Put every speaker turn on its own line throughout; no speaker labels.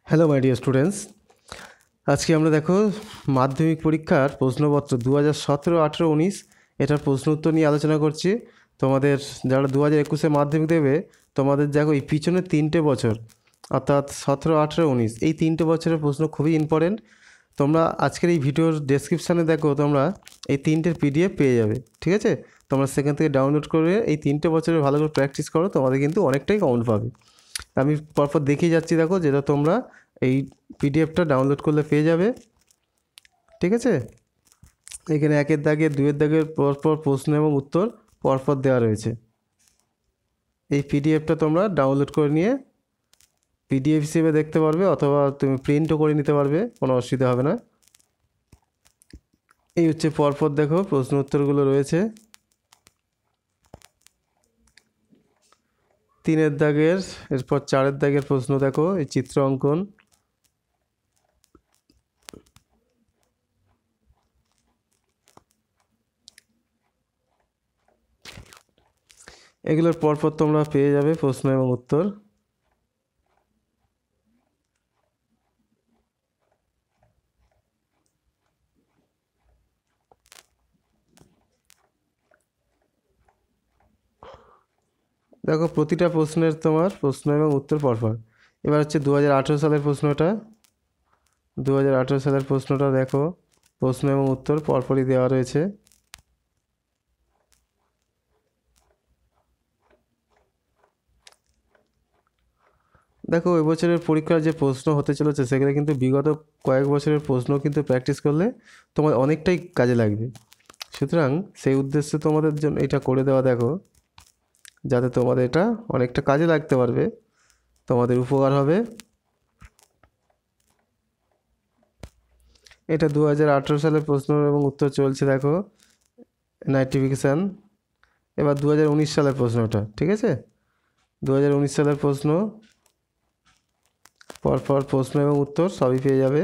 Hello my dear students, আজকে আমরা দেখো মাধ্যমিক পরীক্ষার প্রশ্নপত্র 2017, 18, 19 এটার প্রশ্ন উত্তর নিয়ে আলোচনা করছি। তোমাদের যারা 2021-এ মাধ্যমিক দেবে, তোমাদের দেখো এই পিছনের 3টে বছর অর্থাৎ 17, 18, 19 এই 3টে বছরের প্রশ্ন খুবই ইম্পর্টেন্ট। তোমরা আজকের এই ভিডিওর ডেসক্রিপশানে দেখো, তোমরা এই 3টের PDF পেয়ে যাবে, ঠিক আছে? তোমরা সেখান থেকে ডাউনলোড করে এই 3টে বছরের ভালো করে প্র্যাকটিস করো, তোমাদের কিন্তু অনেকটাই কমন পাবে। আমি পরপর দেখিয়ে যাচ্ছি, দেখো যেটা তোমরা এই PDFটা ডাউনলোড করলে পেয়ে যাবে, ঠিক আছে? এখানে 1-এর দাগে 2-এর দাগের পরপর প্রশ্ন এবং উত্তর পরপর দেওয়া রয়েছে। এই PDFটা তোমরা ডাউনলোড করে নিয়ে PDF হিসেবে দেখতে পারবে, অথবা তুমি প্রিন্টও করে নিতে পারবে, কোনো অসুবিধা হবে না। এই হচ্ছে পরপর দেখো প্রশ্ন উত্তরগুলো রয়েছে। 3-এর দাগের, এরপর 4-এর দাগের প্রশ্ন দেখো, এই চিত্র অঙ্কন। এগুলোর পরপর তোমরা পেয়ে যাবে প্রশ্ন এবং উত্তর। দেখো প্রতিটা প্রশ্নের তোমার প্রশ্ন এবং উত্তর পরপর। এবার হচ্ছে 2018 সালের প্রশ্নটা। 2018 সালের প্রশ্নটা দেখো, প্রশ্ন এবং উত্তর পরপরই দেওয়া রয়েছে। দেখো এবছরের পরীক্ষার যে প্রশ্ন হতে চলেছে, সেগুলো কিন্তু বিগত কয়েক বছরের প্রশ্ন কিন্তু প্র্যাকটিস করলে তোমার অনেকটাই কাজে লাগবে। সুতরাং সেই উদ্দেশ্যে তোমাদের জন্য এটা করে দেওয়া, দেখো যাতে তোমাদের এটা অনেকটা কাজে লাগতে পারবে, তোমাদের উপকার হবে। এটা 2018 সালের প্রশ্ন এবং উত্তর চলছে, দেখো নাইট্রিফিকেশান। এবার 2019 সালের প্রশ্নটা, ঠিক আছে? 2019 সালের প্রশ্ন পরপর প্রশ্ন এবং উত্তর সবই পেয়ে যাবে।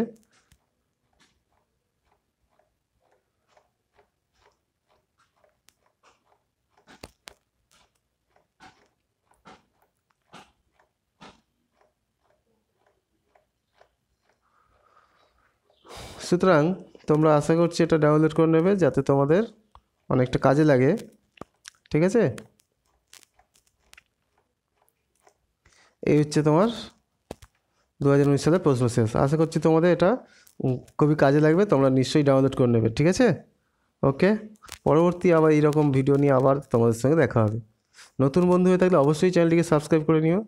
সুতরাং তোমরা আশা করছি এটা ডাউনলোড করে নেবে, যাতে তোমাদের অনেকটা কাজে লাগে, ঠিক আছে? এই হচ্ছে তোমার 2019 সালের প্রশ্ন শেষ। আশা করছি তোমাদের এটা খুবই কাজে লাগবে, তোমরা নিশ্চয়ই ডাউনলোড করে নেবে, ঠিক আছে? ওকে, পরবর্তী আবার এইরকম ভিডিও নিয়ে আবার তোমাদের সঙ্গে দেখা হবে। নতুন বন্ধু হয়ে থাকলে অবশ্যই চ্যানেলটিকে সাবস্ক্রাইব করে নিও।